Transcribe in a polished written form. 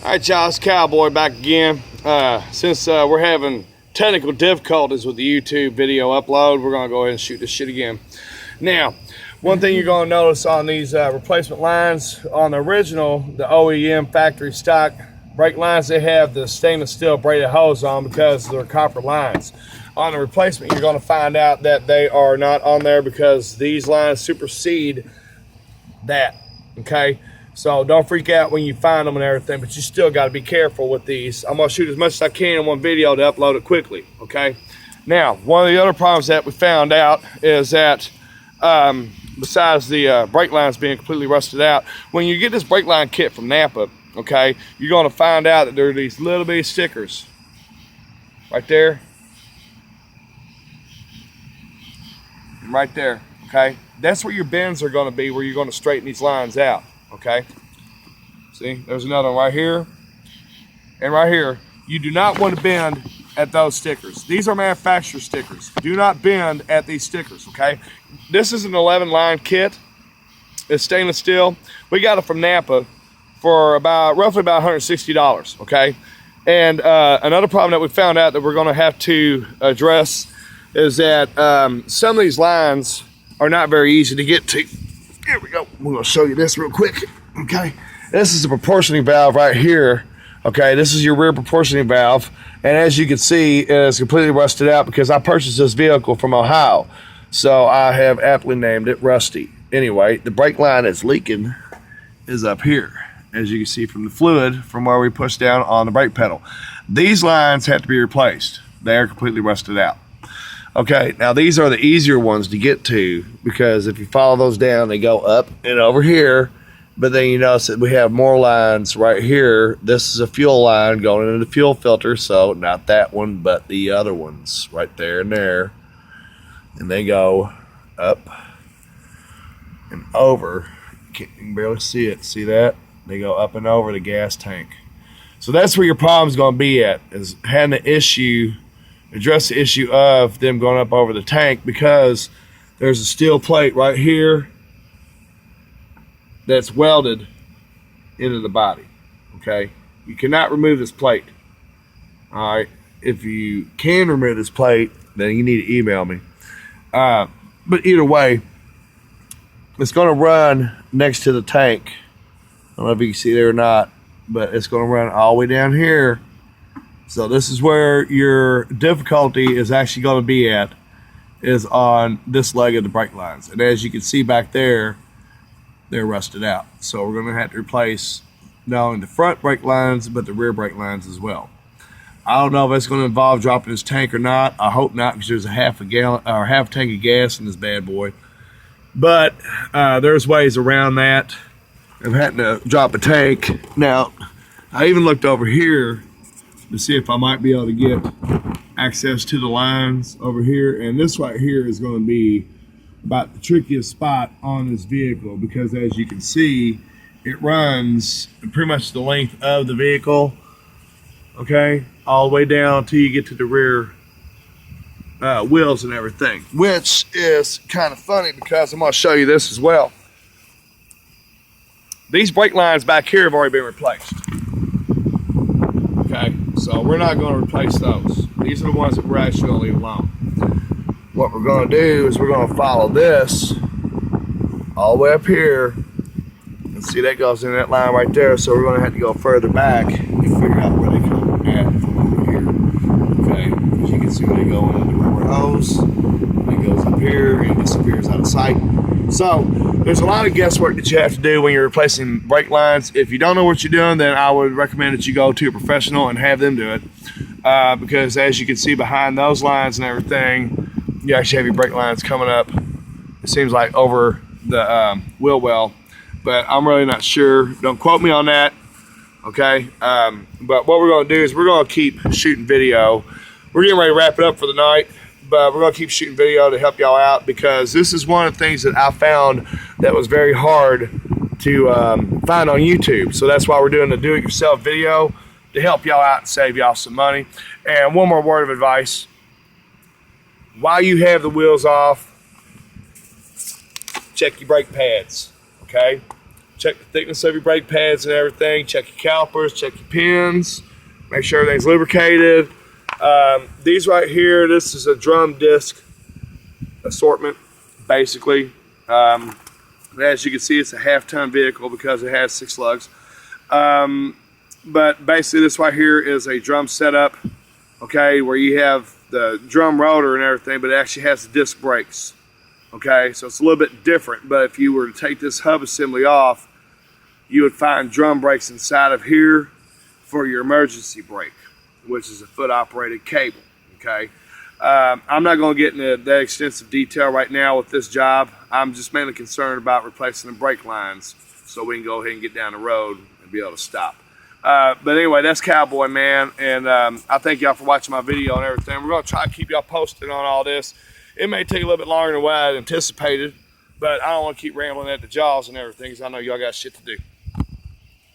Alright y'all, it's Cowboy back again. Since we're having technical difficulties with the YouTube video upload, we're going to go ahead and shoot this shit again. Now, one thing you're going to notice on these replacement lines, on the original, the OEM factory stock brake lines, they have the stainless steel braided hose on because they're copper lines. On the replacement, you're going to find out that they are not on there because these lines supersede that, okay? So don't freak out when you find them and everything, but you still got to be careful with these. I'm going to shoot as much as I can in one video to upload it quickly, okay? Now, one of the other problems that we found out is that besides the brake lines being completely rusted out, when you get this brake line kit from Napa, okay, you're going to find out that there are these little bitty stickers right there. And right there, okay? That's where your bends are going to be, where you're going to straighten these lines out. Okay, see, there's another one right here and right here. You do not want to bend at those stickers. These are manufacturer stickers. Do not bend at these stickers, okay? This is an 11 line kit. It's stainless steel. We got it from Napa for roughly about $160, okay? And another problem that we found out that we're going to have to address is that some of these lines are not very easy to get to. Here we go. We're going to show you this real quick. Okay. This is a proportioning valve right here. Okay. This is your rear proportioning valve. And as you can see, it is completely rusted out because I purchased this vehicle from Ohio. So I have aptly named it Rusty. Anyway, the brake line that's leaking is up here, as you can see from the fluid from where we push down on the brake pedal. These lines have to be replaced. They are completely rusted out. Okay, now these are the easier ones to get to because if you follow those down, they go up and over here. But then you notice that we have more lines right here. This is a fuel line going into the fuel filter, so not that one, but the other ones right there and there. And they go up and over. You can barely see it. See that? They go up and over the gas tank. So that's where your problem's going to be at, is having the issue. Address the issue of them going up over the tank because there's a steel plate right here that's welded into the body. Okay, you cannot remove this plate. All right, if you can remove this plate, then you need to email me. But either way, it's going to run next to the tank. I don't know if you can see there or not, but it's going to run all the way down here. So this is where your difficulty is actually going to be at, is on this leg of the brake lines. And as you can see back there, they're rusted out. So we're going to have to replace not only the front brake lines, but the rear brake lines as well. I don't know if it's going to involve dropping this tank or not. I hope not, because there's a half tank of gas in this bad boy. But there's ways around that of having to drop a tank. Now, I even looked over here to see if I might be able to get access to the lines over here. And this right here is going to be about the trickiest spot on this vehicle because as you can see, it runs pretty much the length of the vehicle, okay, all the way down until you get to the rear wheels and everything, which is kind of funny because I'm going to show you this as well. These brake lines back here have already been replaced. Okay, so we're not going to replace those. These are the ones that we're actually going to leave alone. What we're going to do is we're going to follow this all the way up here. And see, that goes in that line right there. So we're going to have to go further back and figure out where they come at from over here. Okay, as you can see, they go into the rubber hose. It goes up here and disappears out of sight. So there's a lot of guesswork that you have to do when you're replacing brake lines. If you don't know what you're doing, then I would recommend that you go to a professional and have them do it. Because as you can see behind those lines and everything, you actually have your brake lines coming up, it seems like, over the wheel well. But I'm really not sure. Don't quote me on that, okay? But what we're going to do is we're going to keep shooting video. We're getting ready to wrap it up for the night. But we're going to keep shooting video to help y'all out because this is one of the things that I found that was very hard to find on YouTube. So that's why we're doing the do-it-yourself video to help y'all out and save y'all some money. And one more word of advice. While you have the wheels off, check your brake pads, okay? check the thickness of your brake pads and everything, check your calipers, check your pins, make sure everything's lubricated. These right here, this is a drum disc assortment, basically. As you can see, it's a half-ton vehicle because it has 6 lugs. But basically, this right here is a drum setup, okay, where you have the drum rotor and everything, but it actually has the disc brakes, okay? So it's a little bit different, but if you were to take this hub assembly off, you would find drum brakes inside of here for your emergency brake, which is a foot-operated cable, okay? I'm not going to get into that extensive detail right now with this job. I'm just mainly concerned about replacing the brake lines so we can go ahead and get down the road and be able to stop. But anyway, that's Cowboy Man, and I thank y'all for watching my video and everything. We're going to try to keep y'all posted on all this. It may take a little bit longer than what I had anticipated, but I don't want to keep rambling at the jaws and everything because I know y'all got shit to do.